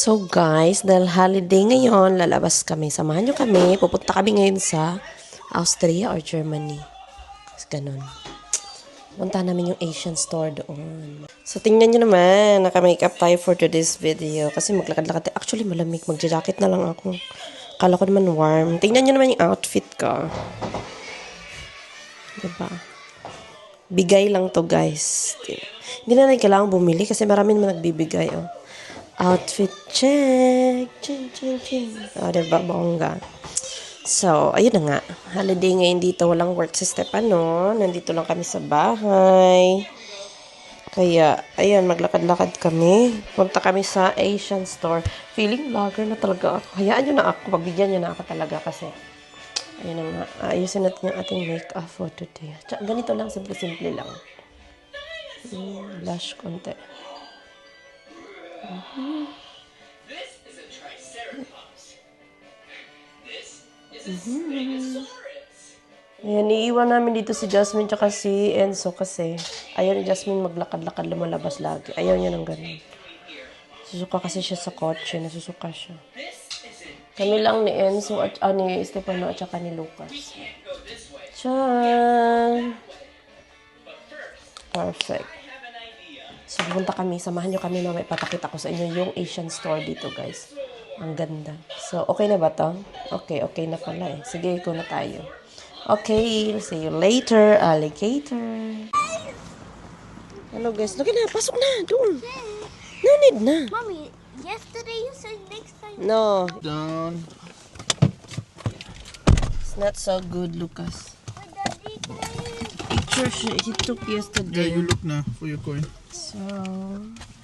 So guys, dahil holiday ngayon, lalabas kami. Samahan nyo kami. Pupunta kami ngayon sa Austria or Germany. Ganun. Punta namin yung Asian store doon. So tingnan nyo naman, naka-makeup tayo for today's video. Kasi maglakad-lakad tayo. Actually malamig, magja-jacket na lang ako. Kala ko naman warm. Tingnan nyo naman yung outfit ko. Diba? Bigay lang to guys. Hindi na kailangan bumili kasi marami naman nagbibigay. Oh. Outfit check. Ching, ching, ching. O, diba? Bongga. So, ayun na nga. Holiday ngayon dito. Walang work si Stefano. Nandito lang kami sa bahay. Kaya, ayun, maglakad-lakad kami. Punta kami sa Asian store. Feeling vlogger na talaga ako. Hayaan nyo na ako. Pagbigyan nyo na ako talaga kasi. Ayun na nga. Ayusin natin yung ating makeup for today. Tsaka, ganito lang. Simple-simple lang. Blush konti. This is a Triceratops. This is a Stegosaurus. Ayan, iiwan namin dito si Jasmine tsaka si Enzo kasi ayaw ni Jasmine maglakad-lakad lumalabas lagi. Ayaw niya ng ganun. Susuka kasi siya sa kotse. Nasusuka siya. Kami lang ni Enzo at ni Stefano at saka ni Lucas. Tiyan! Perfect. So, pupunta kami. Samahan nyo kami na may papakita ko sa inyo yung Asian store dito, guys. Ang ganda. So, okay na ba to? Okay, okay na pala eh. Sige, go na tayo. Okay, see you later, alligator. Hello, guys. Lagi na, pasok na. Doon. No need na. Mommy, yesterday you said next time. No, Down. it's not so good, Lucas. But Daddy, can I... Picture he took Yeah, yesterday. you look now for your coin. So...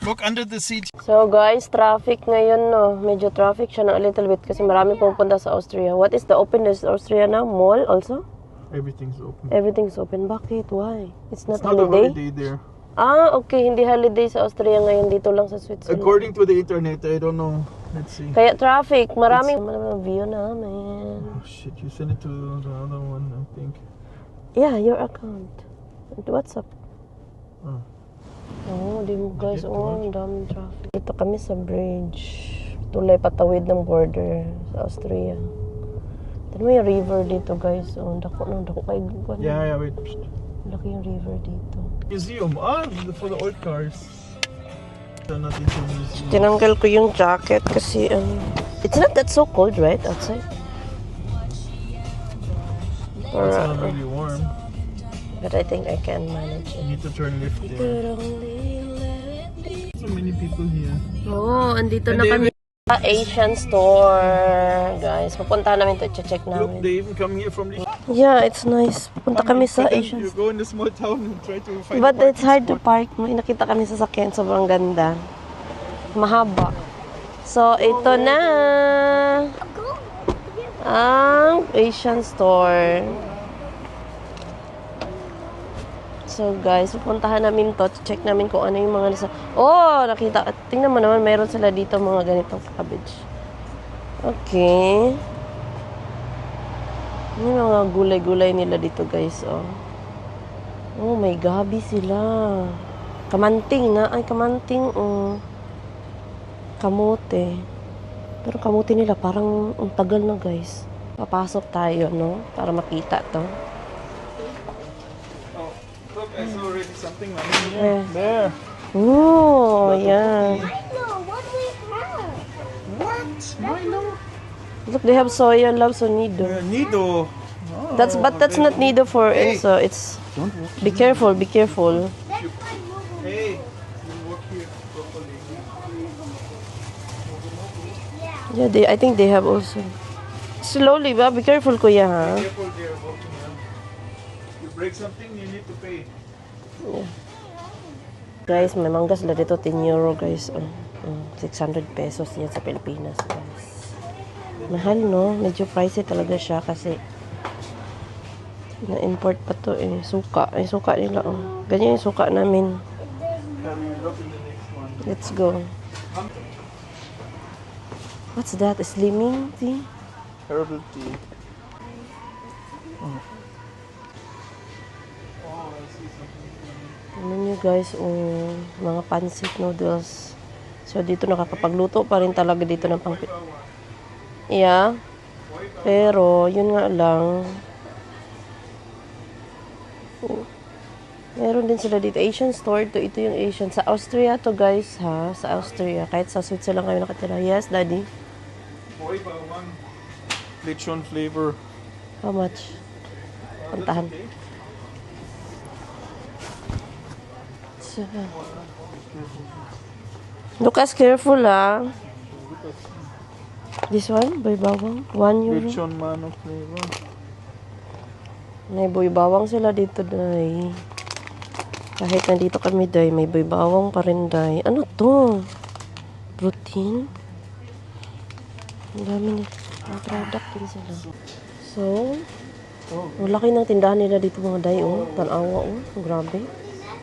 Look under the seat. So guys, traffic ngayon no. Medyo traffic siya na a little bit kasi marami pupunta sa Austria. What is the open in Austria now? Mall also? Everything's open. Everything's open. Bakit? Why? It's not It's not a holiday? holiday there. Ah, okay. Hindi holiday sa Austria ngayon. Dito lang sa Switzerland. According to the internet, I don't know. Let's see. Kaya traffic. Maraming view namin. Oh shit, you sent it to the other one, I think. Yeah, your account. What's up? Oh. Oh, di mo guys. Oh, ang daming traffic. Dito kami sa bridge. Tulay patawid ng border sa Austria. Tignan mo yung river dito guys. Oh, dako kayo. Yeah, wait. Laki yung river dito. Museum. For the old cars. They're not into museum. Tinanggal ko yung jacket kasi it's not that so cold, right? Outside. Or, It's not really warm. but I think I can manage it. You need to turn left there. So many people here. Oh, andito And na they kami sa Asian store. Guys, pupunta namin to, check Look, namin. they even come here from the... Yeah, it's nice. Pupunta kami sa Asian You store. go in a small town and try to find But a it's hard to parking park. May nakita kami sa sakyan. Sobrang ganda. Mahaba. So, ito na ang Asian store. So, guys, pupuntahan namin to. Check namin kung ano yung mga nasa... Oh, nakita. Tingnan mo naman, mayroon sila dito mga ganitong cabbage. Okay. May mga gulay-gulay nila dito, guys. Oh. Oh, may gabi sila. Kamanting na. Ay, kamanting. Oh. Kamote. Pero kamote nila parang ang tagal na, guys. Papasok tayo, no? Para makita to. Look, I saw already something like Eh. there. Oh, yeah. No, what do we have? What? Milo? Look, they have soya love sonido. Nido. That's not nido for Enzo. It's Don't walk. be careful, be careful. That's my mobile. Hey, you walk here properly. Yeah, I think they have also. Slowly ba? Be careful, kuya, ha? Careful there walking. You break something, you need to pay. Guys, may mangga sila dito, 10 euro, guys. 600 pesos yan sa Pilipinas, guys. Mahal, no? Medyo pricey talaga siya kasi na-import pa to eh. Suka. Ay, suka nila, oh. Ganyan yung suka namin. Can we look in the next one? Let's go. What's that? Slimming tea? Herbal tea. Oh, I see something. Ano nyo guys, mga pancit noodles. So, dito nakakapagluto pa rin talaga dito ng pang... Yeah. Pero, yun nga lang. Meron din sila dito. Asian store to. Ito yung Asian. Sa Austria to, guys, ha? Sa Austria. Kahit sa Switzerland kayo nakatira. Yes, Daddy? Boy, bawang. Lechon flavor. How much? Puntahan. Okay. So, Lucas, careful, ah. This one, boy bawang. 1 euro. Lechon mano flavor. May boy bawang sila dito, day. Kahit nandito kami, day, may boy bawang pa rin, day. Ano to? Protein? Ang dami na. Ang product din sila. So, ang laki ng tindahan nila dito, mga day, oh. Tanawa, oh. Grabe.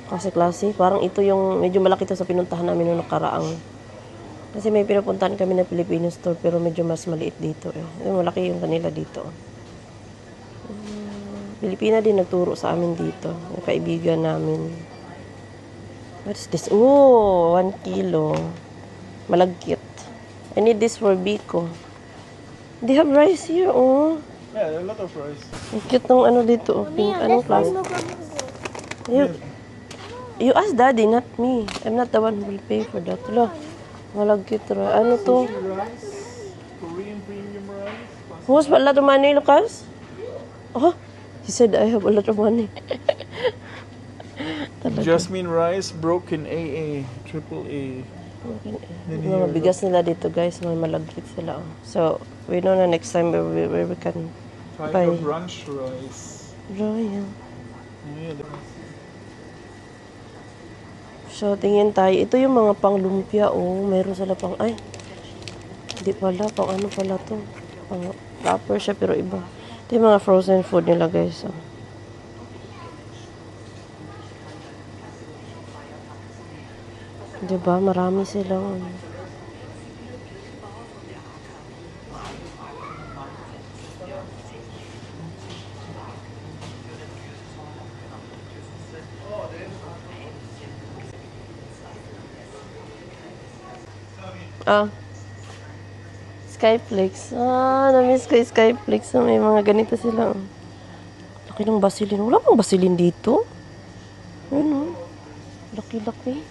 Klase-klase. Parang ito yung, medyo malaki to sa pinuntahan namin nung nakaraang. Kasi may pinupuntahan kami na Filipino store, pero medyo mas maliit dito, eh. Malaki yung kanila dito. Pilipina din nagturo sa amin dito. Yung kaibigan namin. What is this? Oh, 1 kilo. Malagkit. I need this for Biko. They have rice here, oh. Yeah, a lot of rice. Ang cute ng ano dito, oh. Pink, anong klase? You ask Daddy, not me. I'm not the one who will pay for that. Look, malagkit rice. Ano to? Rice. Korean premium rice. Who has a lot of money, Lucas? Oh, he said I have a lot of money. Jasmine rice, broken AA, triple A. Yung mga bigas nila dito, guys, may malagkit sila. Oh. So, we know na next time where we can Kind buy. of ranch rice. Royal. Yeah, So, tingin tayo. Ito yung mga pang lumpia, oh. Mayroon sila pang, ay. Hindi pala, pang ano pala to. Pang wrapper siya, pero iba. Ito yung mga frozen food nila, guys. Oh. Diba? Marami silang. Ah. Skyflakes. Ah, na-miss ko yung Skyflakes. Ah, may mga ganito sila. Oh. Laki ng basilin. Wala pang basilin dito. Ano? Laki-laki.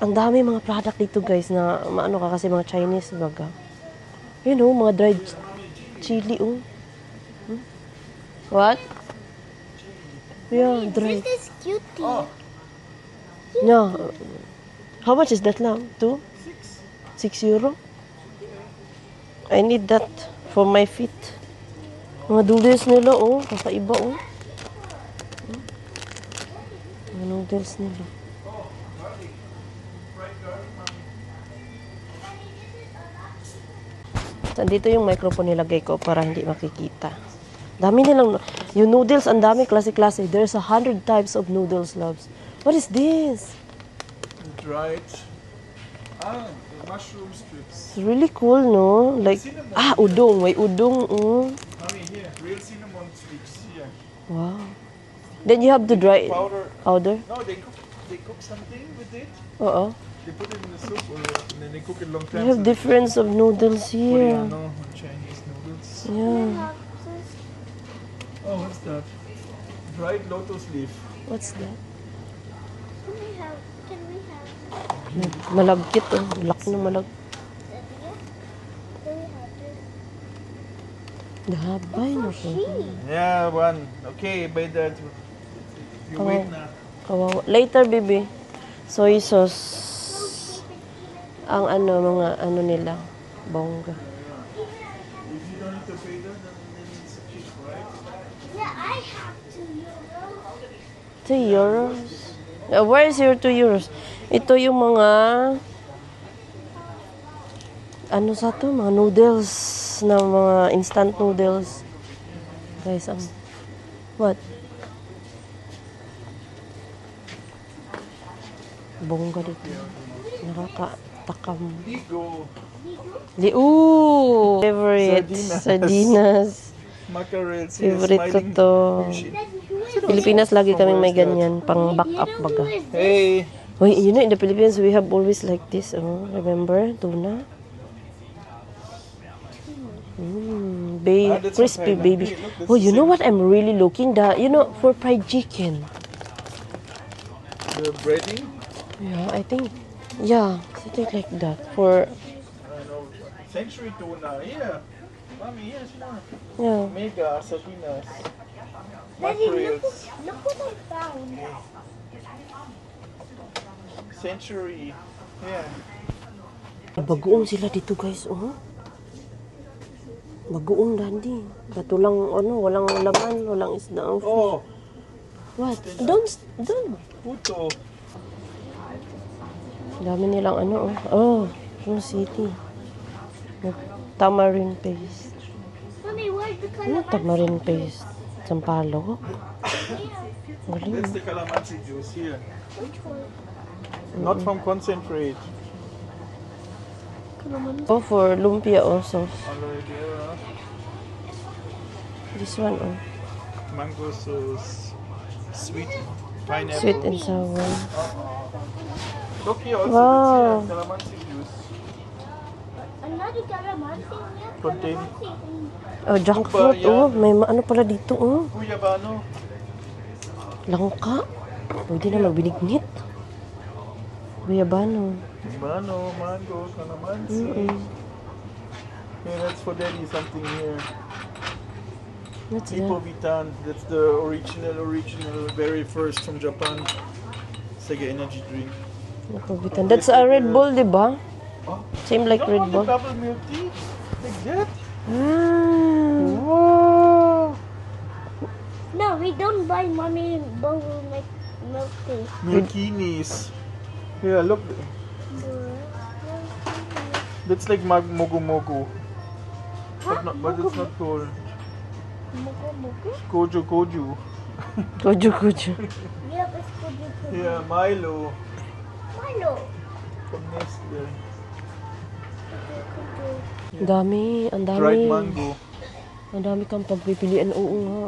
Ang dami mga product dito, guys, na maano ka kasi mga Chinese baga. You know, mga dried chili, oh. Hmm? What? Yeah, dried. This is cutie. Yeah. How much is that lang? 2? 6 euro? I need that for my feet. Mga noodles nila, oh. Kakaiba, oh. Mga noodles nila. Dito yung microphone nilagay ko para hindi makikita. Dami nilang, yung noodles, ang dami, klase-klase. There's 100 types of noodles, loves. What is this? dried. Ah, the mushroom strips. It's really cool, no? Like, udong. May udong, Mommy, here, real cinnamon sticks here. Wow. Then you have to dry it. Powder. Powder? No, they cook something with it. Oo. They put it in the soup and then they cook it long time. You have difference of noodles here. Koreano, Chinese noodles. Yeah. Oh, what's that? Dried lotus leaf. What's that? Can we have Malagkit, oh. Laki ng malag. that here? Can we have this? Dahabay na po. Yeah, one. Okay, by that. You Oh. wait na. Kawawa. Later, baby. Soy sauce. Ang mga ano nila. Bongga. If you don't need to pay that, then it's cheap, right? Yeah, I have to. 2 euros. Where is your 2 euros? Ito yung mga ano sa to? Mga noodles na mga instant noodles. Guys, what? Bongga dito. Nakakatakam. Ligo. Ooh! Favorite. Sardinas. Sardinas. Mackerel. Favorite ko to. Pilipinas lagi kaming may ganyan. Pang back up baga. Hey, Wait, you know, in the Philippines, we have always like this. Oh, remember? Tuna? That's Crispy from Thailand. baby. Hey, look, that's Oh, the you know same. what I'm really looking? For fried chicken. The breading. Yeah, I think like that. For, I know. Century tuna. Yeah. Mommy, here's more. yeah. Mega sardinas. Daddy, Mackerels. look what I found. Century. Yeah. Bagoong sila dito, guys. Oh. Bagoong dandi. Katulang, walang laman, walang isda. Oh, What? Don't. puto. Dami nilang Oh, New City. Tamarind paste. Mommy, where's the Ano calamansi? tamarind paste? Sampalok? Galing. That's the calamansi juice here. Which one? Not from concentrate. Oh, for lumpia also. Aloe vera. This one, Mango sauce. Sweet pineapple. sweet and sour. Look here also. Wow. That's here. Calamansi juice. Another calamansi. We have Contain. calamansi. Oh, jackfruit. Oh, may ano pala dito, Guyabano. Langka. Pwede na magbinignit. Guyabano. Bano, mango, calamansi. Yeah, that's for daddy something here. What's Hippo that? Vitan. That's the original, very first from Japan. It's like an energy drink. Nakubitan. That's a Red Bull, di ba? Oh. Same like You Red don't want Bull. the double milk tea? Like that? Ah. No, we don't buy mommy bubble milk tea. Milkinis. Yeah, look. That's like mogu mogu. But it's not called. Koju koju. Koju. Yep, it's good. Yeah, Milo. Milo. From Nestle. Ang Dried dami. mango. Ang dami kang pagpipilian. Oo nga.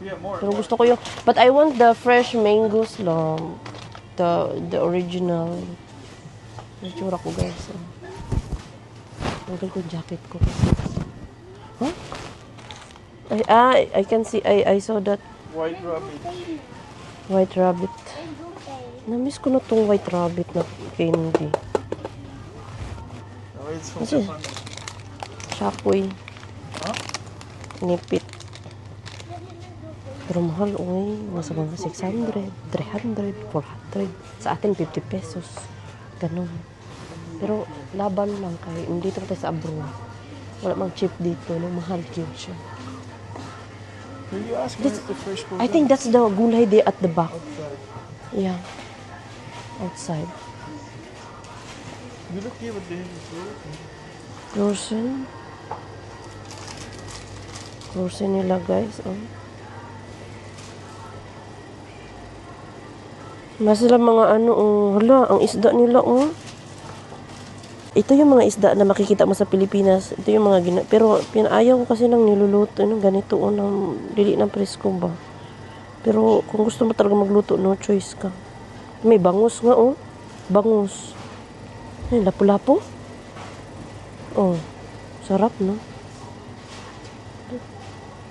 Yeah, more. Pero gusto ko but I want the fresh mangoes lang. The original. Yung tsura ko, guys. Tanggal ko yung jacket ko. Huh? I can see, I saw that White rabbit. white rabbit. Na-miss ko na tong white rabbit na candy. Oh, it's from Kasi- Japan. Shockwave. Huh? Nipit. Pero mahal, nasa mga 600, 300, 400. Sa atin, 50 pesos. Ganun. Pero laban lang kay hindi tayo sa abroad. Wala mang cheap dito, mahal yun siya. Will you ask where's the fresh I think that's the gulay there at the back. outside? Yeah. Outside. You look here what they have Frozen. Frozen nila, guys. Mas sila mga hala, ang isda nila, Ito yung mga isda na makikita mo sa Pilipinas. Ito yung mga pero pinaayaw ko kasi ng niluluto, ganito, ng dili ng presko ba. Pero kung gusto mo talaga magluto, no choice ka. May bangus nga, Bangus. Ay, lapu-lapu. Sarap, no?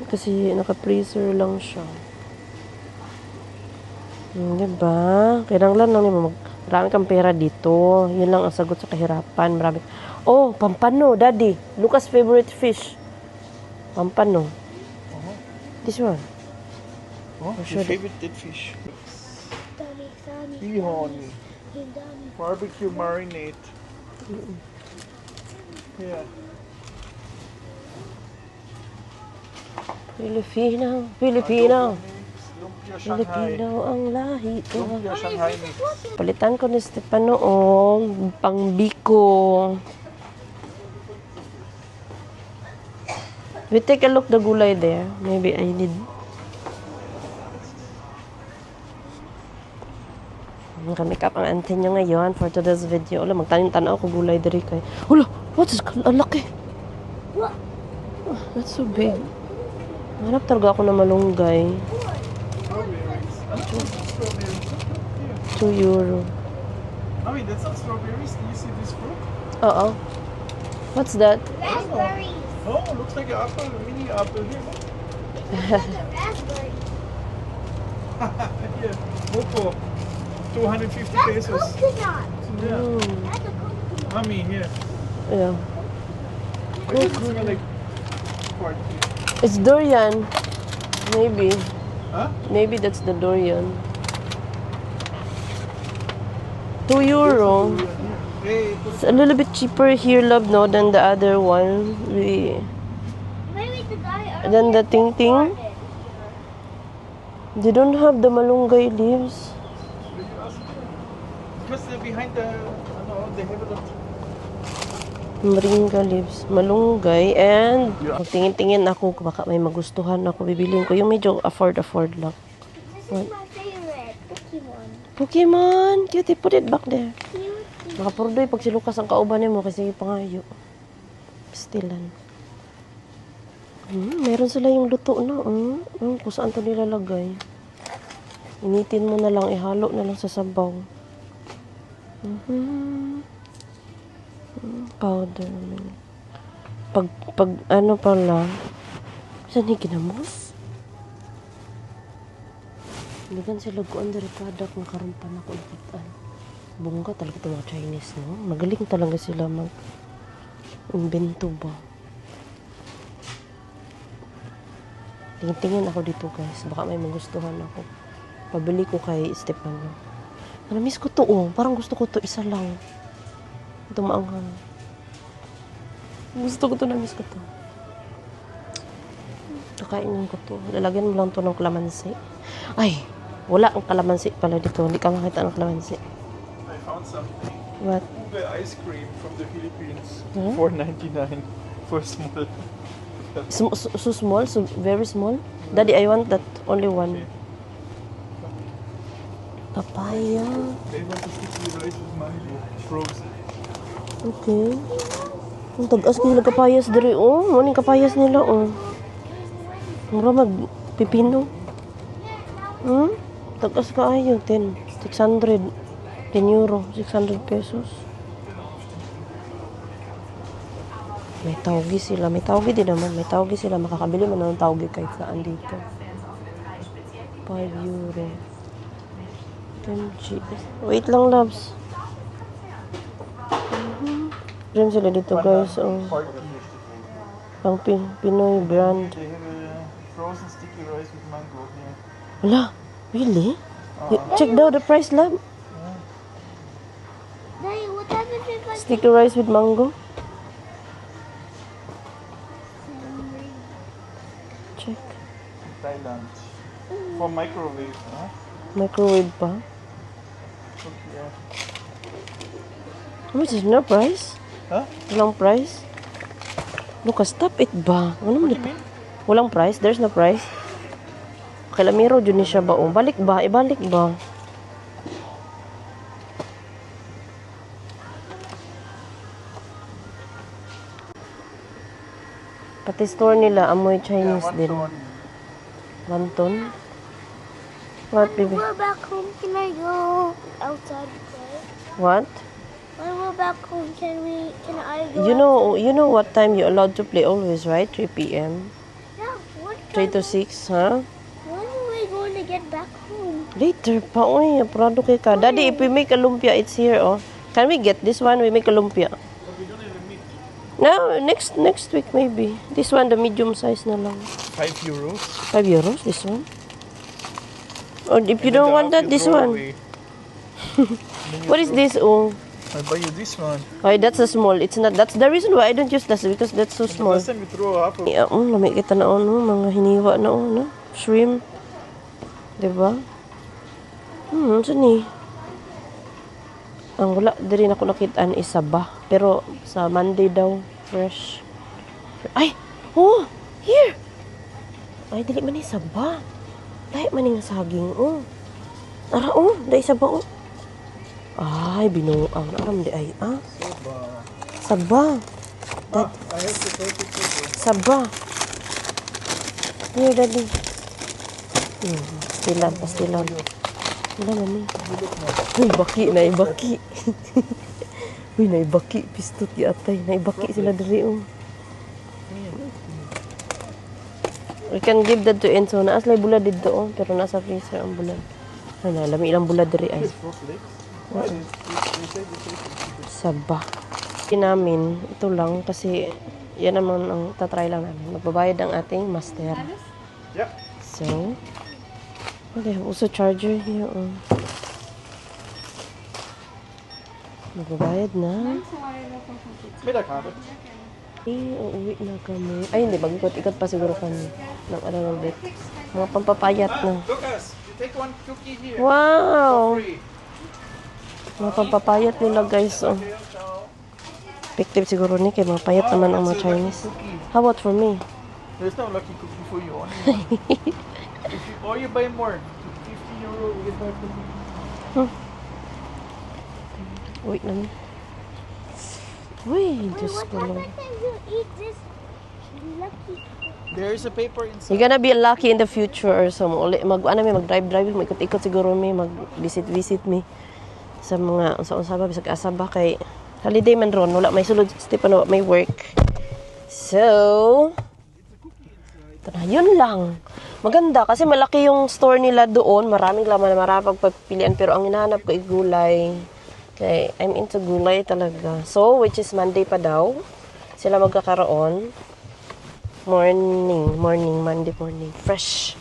Kasi naka-freezer lang siya. Diba? Kailangan lang naman marami kang pera dito. Yun lang ang sagot sa kahirapan. Marami. Oh, pampano, daddy. Lucas' favorite fish. Pampano. This one. Oh, sure. your favorite dead fish. Dami. Bihon. Dami. Barbecue marinade. Yeah. Filipino. Lumpia Shanghai. Filipino ang lahi ko. Lumpia Shanghai mix. Palitan ko ni Stefano, pang biko. We take a look the gulay there. Maybe I need. Make-up ang auntie nyo ngayon for today's video. Wala, magtanim-tanaw ko gulay diri kay. Wala, what is ang laki? What? That's so big. Hanap talaga ako na malunggay. Strawberries. 2 euro. I mean, that's not strawberries. Do you see this fruit? Oo. What's that? Raspberries. Oh, looks like an apple, a mini apple here. It's like a raspberry. Here, Moco, 250 That's pesos. coconut. Yeah, That's a coconut. mommy here. Yeah. Why does it smell like pork? It's durian. Maybe. Huh? Maybe that's the durian. €2. Hey, It's a little bit cheaper here, love, no, than the other one. Maybe the guy And then the earlier ting ting. bought it. They don't have the malunggay leaves. because they're behind the, no, they have it on. Moringa leaves, malunggay, and tingin-tingin ako baka may magustuhan ako. Bibilin ko yung medyo afford lang. This is my favorite Pokemon. Pokemon! Cutie, put it back there. Cute. Makapurdoy pag silukas ang kauban mo kasi pangayo. Pistilan. Meron sila yung luto na. Kung saan to nilalagay. Initin mo na lang, ihalo na lang sa sabaw. Powder. Pag ano pala, saan higin mo? Hindi kan sila kuan dari product ng karon pa na kulitan. Bongga talaga itong mga Chinese, no? Magaling talaga sila mag-invento ba. Tingin-tingin ako dito, guys. Baka may magustuhan ako. Pabili ko kay Stefano. Miss ko to, oh. Parang gusto ko to isa lang. Ito maanghang. Gusto ko to, na-miss ko to. Kakainin ko to. Lalagyan mo lang to ng kalamansi. Ay! Wala ang kalamansi pala dito. Hindi ka makita ng kalamansi. I found something. What? Ube ice cream from the Philippines. Huh? $4.99 for small. So small? So very small? Daddy, I want that. Only one. Papaya. They want to stick with rice with mango. Frozen. Okay. Ang tagas nila kapayas diri, oh. Ano yung kapayas nila, oh. Mura mag-pipino. Tagas ka ayo, 10. 600. 10 euro. 600 pesos. May tawgi sila. May tawgi din naman. May tawgi sila. Makakabili mo na ng tawgi kahit saan dito. 5 euro. 10 G. Wait lang, loves. Diyan sila dito, guys. Oh. Pang Pinoy brand. They have a frozen sticky rice with mango here. Wala. Really? Check down the price, love. Daddy, what happens if I Sticky rice with mango. Check. Thailand. For microwave, huh? Microwave pa. Okay. How much is na price? Huh? Walang price? Lucas, stop it ba? Ano What mo do you mean? Walang price? There's no price? Kalamiro, dyan ni siya ba? Oh, balik ba? Ibalik ba? Pati store nila, amoy Chinese one din. ton. Wanton? What, baby? When we're back home, can I go outside to play? What? When we're back home, can I go You know what time you're allowed to play always, right? 3 p.m. Yeah, what 3 time? to 6, huh? When are we going to get back home? Later pa, oy. Aprado kay ka. Daddy, if we make a lumpia, it's here, oh. Can we get this one? We make a lumpia. But we don't have a meat. No, next week maybe. This one, the medium size na lang. 5 euros. 5 euros, this one. Or if you And then don't the want half that, you this throw one. away. Then you What is throw- this? Oh, I buy you this one. oh, that's a small. It's not. That's the reason why I don't use that because that's so But small. last time you throw half of Yeah, lamig kita na no, mga hiniwa na no, shrimp. 'Di ba? Sani. Ang wala diri na ko nakitaan is Sabah, pero sa Monday daw fresh. Ay, oh, here. Ay, dili man ni Sabah. Dahil man nga saging, oh. Ara, oh, dahil Sabah, oh. Ay, binuang. Aram di ay, ah. Sabah. I have to take it to Sabah. Here, daddy. Pastilan, pastilan. Wala man eh. Uy, baki, naibaki. Uy, naibaki. Pistot yatay. Naibaki sila dali, oh. We can give that to Enzo. Naas lang bulad dito, oh. Pero nasa freezer ang bulad. Ano, lami ilang bulad dali ay. Saba. Namin, ito lang kasi yan naman ang tatry lang namin. Magbabayad ang ating master. Yeah. So, okay, also charger here. Oh. Magbabayad na. May nakakot. Uuwi na kami. Ay, hindi. Mag-ikot-ikot pa siguro kami. Ng ano ng bit. Mga pampapayat na. Lucas, you take one cookie here. Wow! Free. Mga pampapayat nila, guys. Oh. Effective siguro ni. Kaya mga payat naman ang mga Chinese. How about for me? There's no lucky cookie for you. Only one. If you, or you buy more. 50 euro, we get back the cookie. Wait lang. Uy, Wait, Diyos what ko lang. happens when you eat this lucky? There is a paper inside. You're gonna be lucky in the future or so. Mag-drive-drive, mag-ikot-ikot siguro me, mag-visit-visit me sa mga unsa-unsa bisag asa ba kay holiday man ron, wala may sulod Stephen, may work. So, ito na, yun lang. Maganda kasi malaki yung store nila doon, maraming laman, maraming pagpilian pero ang hinahanap ko ay gulay. Okay, I'm into gulay talaga. So, which is Monday pa daw. Sila magkakaroon. Monday morning. Fresh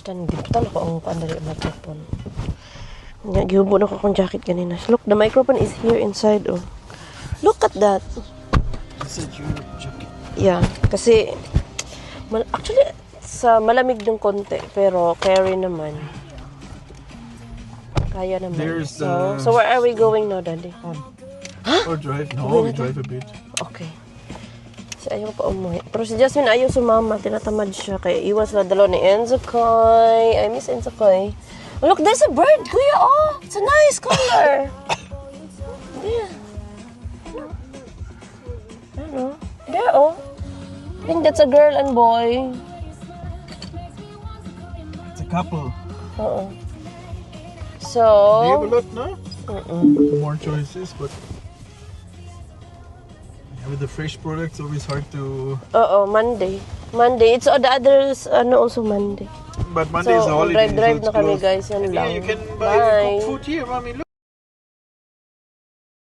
tan. Di pa ko ang pandali microphone. Gihubo na ko akong jacket kanina. Look, the microphone is here inside, oh. Look at that. It's a jewelry jacket. Yeah, kasi actually sa malamig ng konti pero carry naman. Kaya naman. There's, so where are we going now, Daddy? Or drive. No, we drive a bit. Okay. Si ayaw pa umuwi. Pero si Jasmine ayaw sumama. Tinatamad siya. Kaya iwan sila dalawa ni Enzo Koy. I miss Enzo Koy. Oh, look, there's a bird, Kuya. Oh, it's a nice color. Yeah. Ano? There, oh. I think that's a girl and boy. It's a couple. Oo. So, They have a lot, no? More choices, but with the fresh products, always hard to. oo, Monday. It's the others, also Monday. But Monday is a So, holiday, drive so na it's kami, closed. guys. Yan Yeah, lang. you can buy Bye. cook food here, mommy. Look.